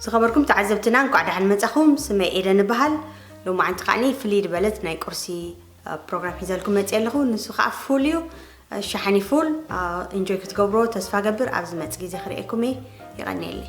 زخبركم تعذبتنا نقعد عن متأخم سمع إيران بحال لو ما عند قاني فليد بلد ناي كرسي بروجرام حزالكم متألخو نسخ عفوليو شحني فول انجوي كتقبرو تسفا قبر عبز متسقي زخريكمي يغني لي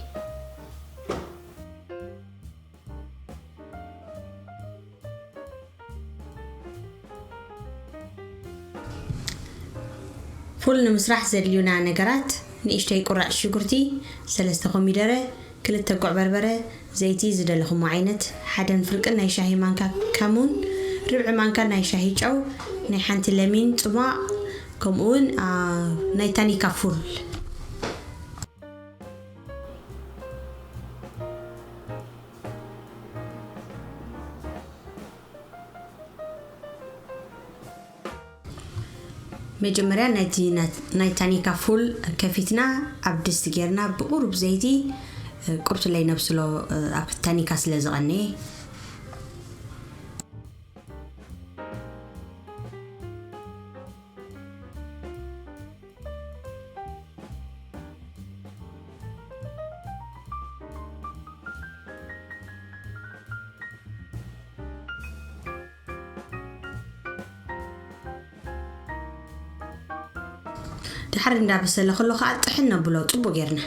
فول نمسرح زدليونا نقرات نيشتاي قرع شكرتي 3 خميدره 2 قع بربره زيتي زدلخم عينت حدن فرق ناي شاهي مانكا كمون ربع مانكا ناي شاهي جو ناي حنت لمين طماع كمون ناي تاني كفول مجمرة ناي تاني كفول كفتنا عبدست جيرنا بقرب زيتي قرط لي نفسه تاني كاس لزغني دحر ندابسله خلو خا طحنا بلو طبو غيرنا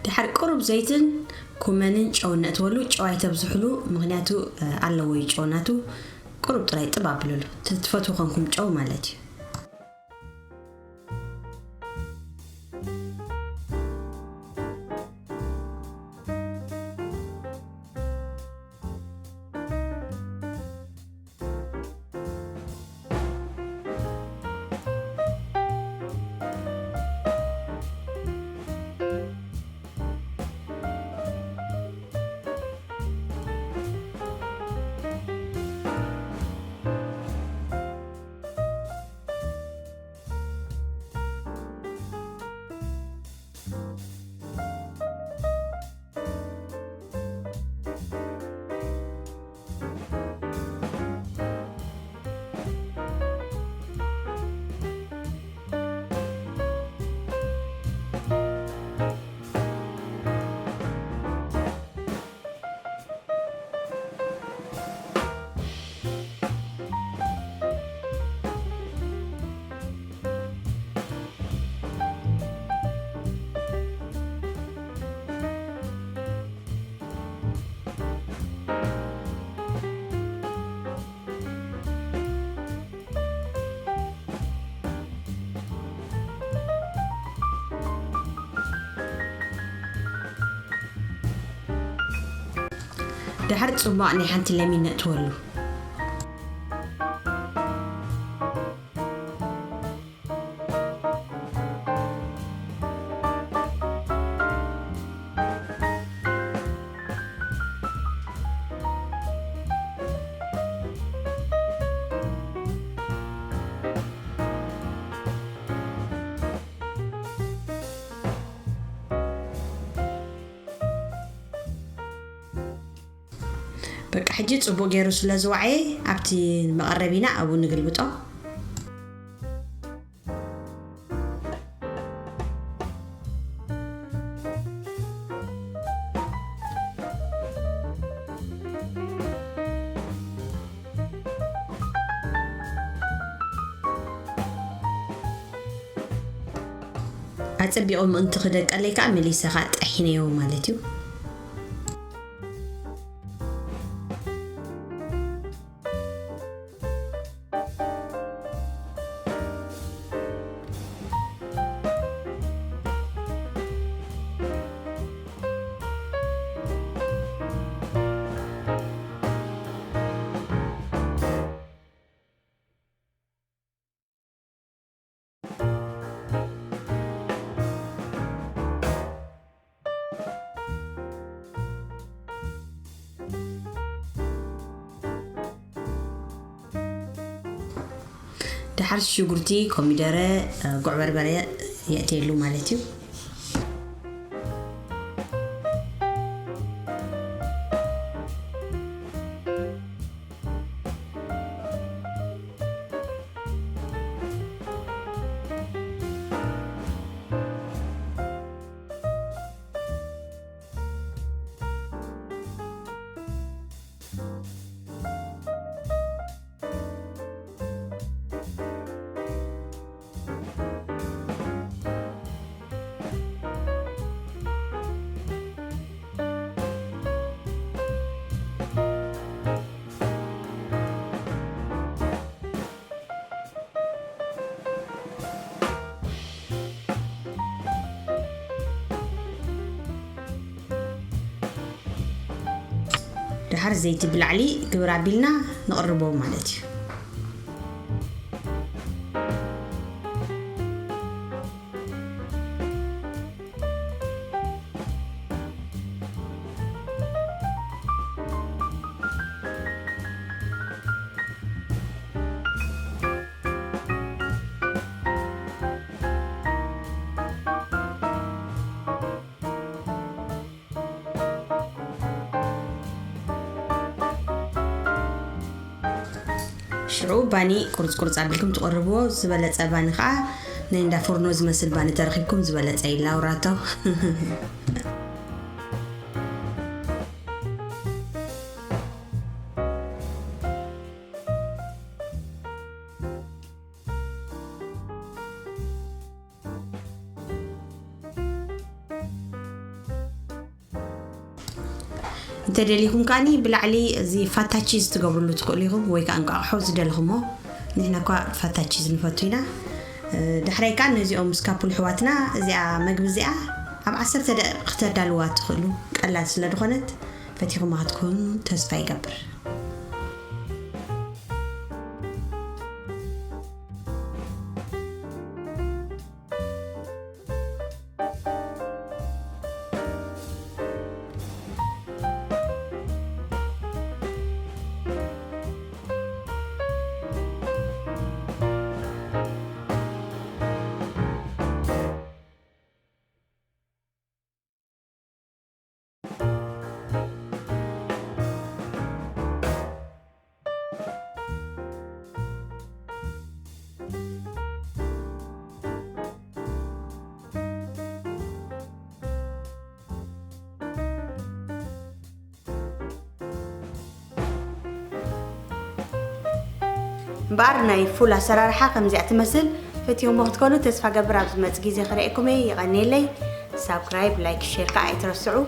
دحر قرب زيتن كومنن ጨውነ ተወሉ ጨው አይተብዝሕሉ ምክንያቱ አለው ወይ ጨውናቱ قرب ጥራይ ጥባብሉሉ ትፈቱ ኮንኩም ጨው ማለት እዩ دحر صباعني حنت لمين نتولو بقى حجي صبو غيرو سلازوعي ابتي مقربينا ابو نغلبطو أتصبيهم أنت خدك عليك عملي سخات أحيني يوم مالتيو دحر شجرتي كميدرة قع بربرة يأتي له مالتيو دحر زيت بالعلي كبر عبيلنا نقربه مالتي شعو باني قرص عبلكم تقربوه زبالة أباني خا نيندا فرنوز مسل باني ترخيبكم زبالة أي لاوراتو تدليكم كاني بالعلي زي فاتا تشيز تقبلوا له تقوليهم ويكان قاحوز دلهمو نحنا كوا فاتا تشيز نفتوينا دحري كان نزيهم مسكابول حواتنا زي مقب زي ام 10 دقائق تدالوا تخلو قلات سلا دخنت فتيكم ما تكون تسفا يقبر بارناي فولا سرارحة خمزي اعتمثل فتيهم وقت كونو تسفى قبر عبز مزقيزي خريقكم يغني لي سابسكرايب لايك شير كاعي ترسعو